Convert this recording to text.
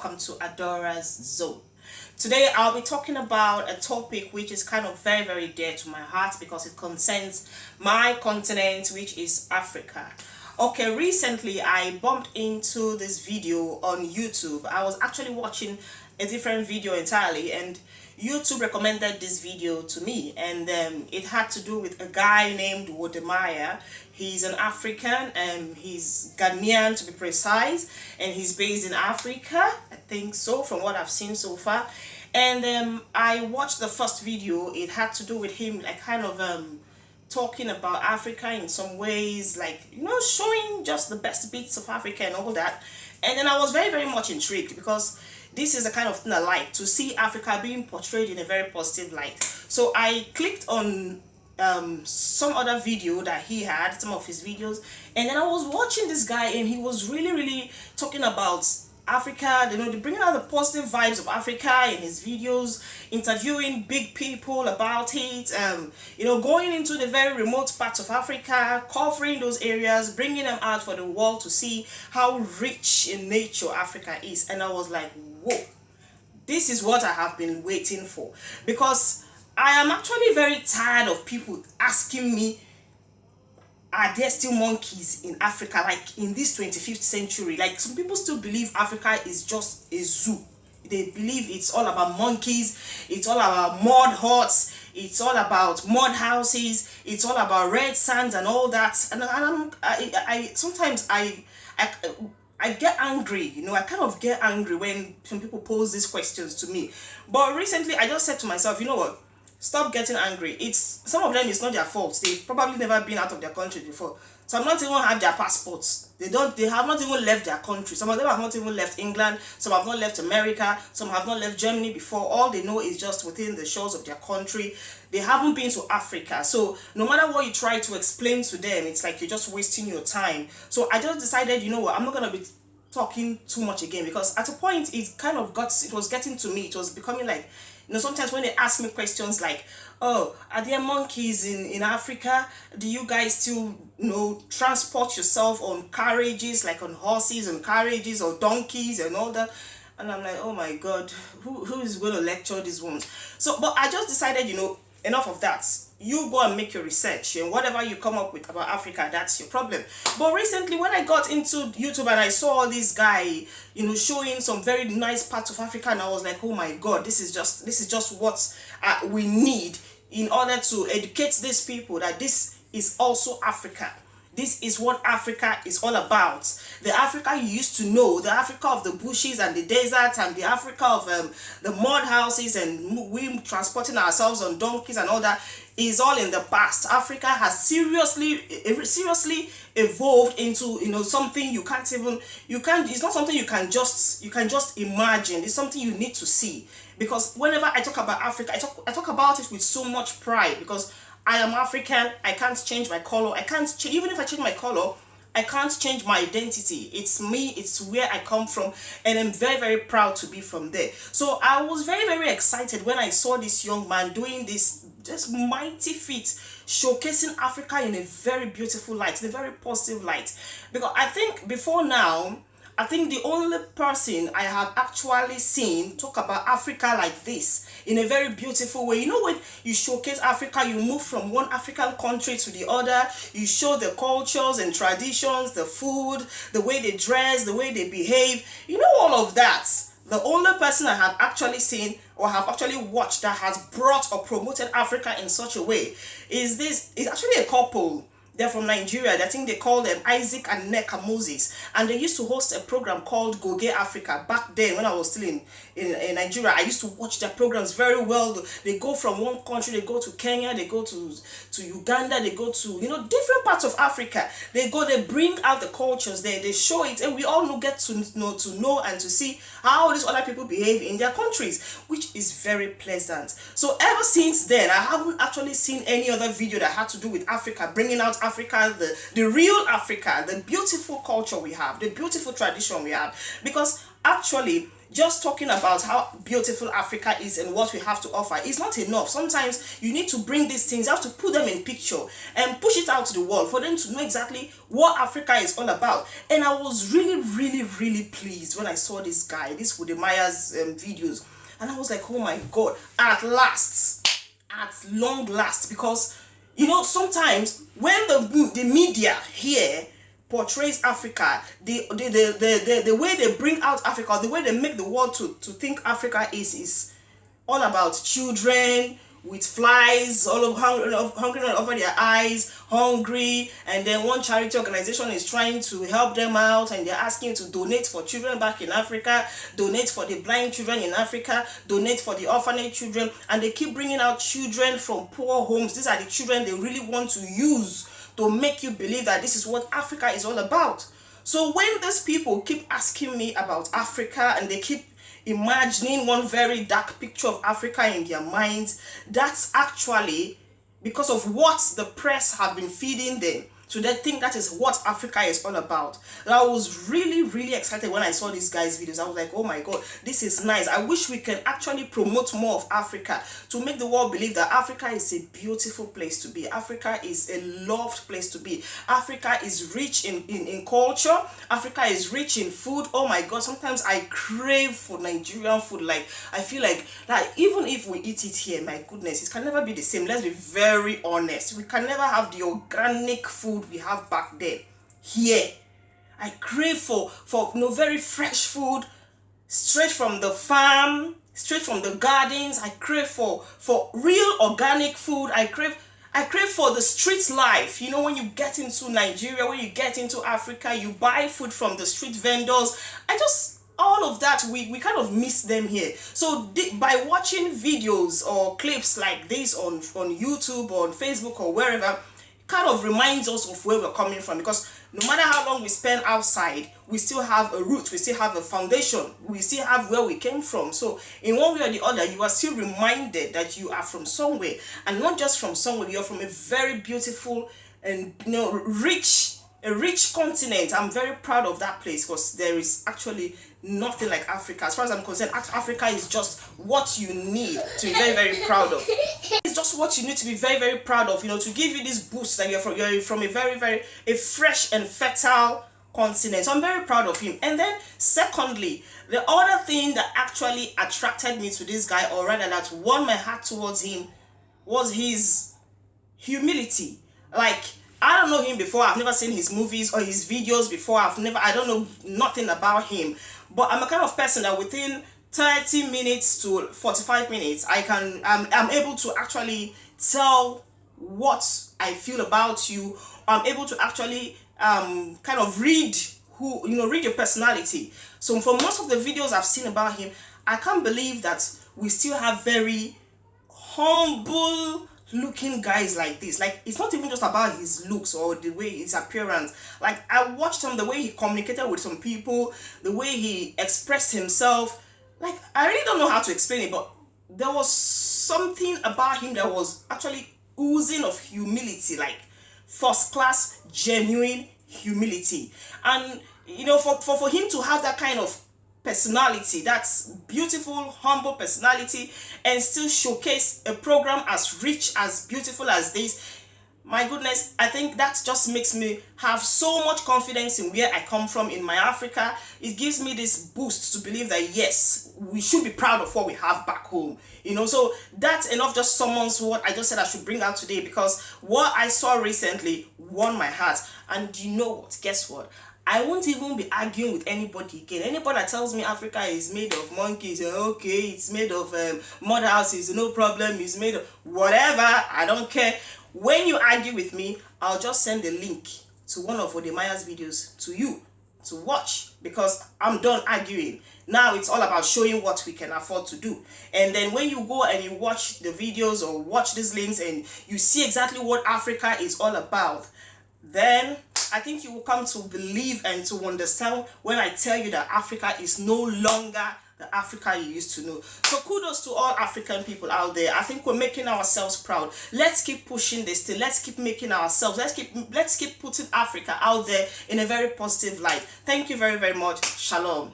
welcome to Adora's Zone. Today I'll be talking about a topic which is kind of very dear to my heart because it concerns my continent, which is Africa. Okay, recently I bumped into this video on YouTube. I was actually watching a different video entirely, and YouTube recommended this video to me, and it had to do with a guy named WODE Maya. He's an African, and he's Ghanaian to be precise, and he's based in Africa, I think so, from what I've seen so far. And I watched the first video. It had to do with him like kind of talking about Africa in some ways, like, you know, showing just the best bits of Africa and all that. And then I was very much intrigued because this is the kind of thing I like, to see Africa being portrayed in a very positive light. So I clicked on some other video that he had, some of his videos, and then I was watching this guy, and he was really talking about Africa, you know, bringing out the positive vibes of Africa in his videos, interviewing big people about it, you know, going into the very remote parts of Africa, covering those areas, bringing them out for the world to see how rich in nature Africa is. And I was like, whoa, this is what I have been waiting for, because I am actually very tired of people asking me, are there still monkeys in Africa, like in this 25th century? Like, some people still believe Africa is just a zoo. They believe it's all about monkeys, it's all about mud huts, it's all about mud houses, it's all about red sands and all that. And I sometimes I get angry, you know, I kind of get angry when some people pose these questions to me. But recently I just said to myself, you know what? Stop getting angry. It's some of them, it's not their fault. They've probably never been out of their country before. Some not even have their passports. They have not even left their country. Some of them have not even left England. Some have not left America. Some have not left Germany before. All they know is just within the shores of their country. They haven't been to Africa. So no matter what you try to explain to them, it's like you're just wasting your time. So I just decided, you know what, I'm not gonna be talking too much again, because at a point it was getting to me. It was becoming like, you know, sometimes when they ask me questions like, oh, are there monkeys in Africa? Do you guys still, you know, transport yourself on carriages, like on horses and carriages or donkeys and all that? And I'm like, oh my God, who is going to lecture these ones? So, but I just decided, you know, enough of that. You go and make your research, and whatever you come up with about Africa, that's your problem. But recently when I got into YouTube and I saw this guy, you know, showing some very nice parts of Africa, and I was like, oh my God, this is just what we need in order to educate these people that this is also Africa. This is what Africa is all about. The Africa you used to know, the Africa of the bushes and the desert, and the Africa of the mud houses and we transporting ourselves on donkeys and all that, is all in the past. Africa has seriously evolved into, you know, something it's not something you can just imagine. It's something you need to see. Because whenever I talk about Africa, I talk about it with so much pride, because I am African. I can't change my color. Even if I change my color, I can't change my identity. It's me. It's where I come from, and I'm very proud to be from there. So I was very excited when I saw this young man doing this mighty feat, showcasing Africa in a very beautiful light, in a very positive light. Because I think before now, I think the only person I have actually seen talk about Africa like this in a very beautiful way. You know, when you showcase Africa, you move from one African country to the other, you show the cultures and traditions, the food, the way they dress, the way they behave, you know, all of that. The only person I have actually seen or have actually watched that has brought or promoted Africa in such a way is actually a couple. They're from Nigeria. I think they call them Isaac and Neka Moses. And they used to host a program called Go Get Africa. Back then, when I was still in Nigeria, I used to watch their programs very well. They go from one country, they go to Kenya, they go to Uganda, they go to, you know, different parts of Africa. They bring out the cultures there, they show it, and we all get to know and to see how these other people behave in their countries, which is very pleasant. So ever since then, I haven't actually seen any other video that had to do with Africa, bringing out Africa, the real Africa, the beautiful culture we have, the beautiful tradition we have. Because actually, just talking about how beautiful Africa is and what we have to offer is not enough. Sometimes you need to bring these things, you have to put them in picture and push it out to the world for them to know exactly what Africa is all about. And I was really, really, really pleased when I saw this guy, this WODE MAYA's videos. And I was like, oh my God, at last, at long last, because you know, sometimes when the media here portrays Africa, the way they bring out Africa, the way they make the world to think Africa is all about children with flies all over, hungry all over their eyes, hungry, and then one charity organization is trying to help them out and they're asking you to donate for children back in Africa, donate for the blind children in Africa, donate for the orphanage children, and they keep bringing out children from poor homes. These are the children they really want to use to make you believe that this is what Africa is all about. So when these people keep asking me about Africa and they keep imagining one very dark picture of Africa in their minds, that's actually because of what the press have been feeding them. So they think that is what Africa is all about. And I was really, really excited when I saw these guys' videos. I was like, oh my God, this is nice. I wish we can actually promote more of Africa to make the world believe that Africa is a beautiful place to be. Africa is a loved place to be. Africa is rich in culture. Africa is rich in food. Oh my God, sometimes I crave for Nigerian food. Like, I feel like even if we eat it here, my goodness, it can never be the same. Let's be very honest. We can never have the organic food we have back there here. I crave for very fresh food, straight from the farm, straight from the gardens. I crave for real organic food. I crave for the street life. You know, when you get into Nigeria, when you get into Africa, you buy food from the street vendors. All of that, we kind of miss them here. So by watching videos or clips like this on YouTube or on Facebook or wherever, kind of reminds us of where we're coming from, because no matter how long we spend outside, we still have a root, we still have a foundation, we still have where we came from. So in one way or the other, you are still reminded that you are from somewhere, and not just from somewhere, you're from a very beautiful and a rich continent. I'm very proud of that place, because there is actually nothing like Africa. As far as I'm concerned, Africa is just what you need to be very, very proud of. It's just what you need to be very, very proud of, you know, to give you this boost that you're from a very, very fresh and fertile continent. So I'm very proud of him. And then secondly, the other thing that actually attracted me to this guy, or rather that won my heart towards him, was his humility. Like, I don't know him before. I've never seen his movies or his videos before. I don't know nothing about him. But I'm a kind of person that within 30 minutes to 45 minutes, I'm able to actually tell what I feel about you. I'm able to actually kind of read read your personality. So for most of the videos I've seen about him, I can't believe that we still have very humble looking guys like this. Like, it's not even just about his looks or the way his appearance. Like, I watched him, the way he communicated with some people, the way he expressed himself. Like, I really don't know how to explain it, but there was something about him that was actually oozing of humility, like first class, genuine humility. And you know, for him to have that kind of personality, that's beautiful, humble personality, and still showcase a program as rich, as beautiful as this, my goodness, I think that just makes me have so much confidence in where I come from in my Africa. It gives me this boost to believe that yes, we should be proud of what we have back home. You know, so that's enough just summons what I just said I should bring out today, because what I saw recently won my heart. And you know what? Guess what? I won't even be arguing with anybody again. Anybody that tells me Africa is made of monkeys, okay, it's made of mud houses, no problem, it's made of whatever, I don't care. When you argue with me, I'll just send a link to one of WODE MAYA's videos to you to watch, because I'm done arguing. Now it's all about showing what we can afford to do. And then when you go and you watch the videos or watch these links and you see exactly what Africa is all about, then I think you will come to believe and to understand when I tell you that Africa is no longer the Africa you used to know. So kudos to all African people out there. I think we're making ourselves proud. Let's keep pushing this thing. Let's keep making ourselves. Let's keep putting Africa out there in a very positive light. Thank you very, very much. Shalom.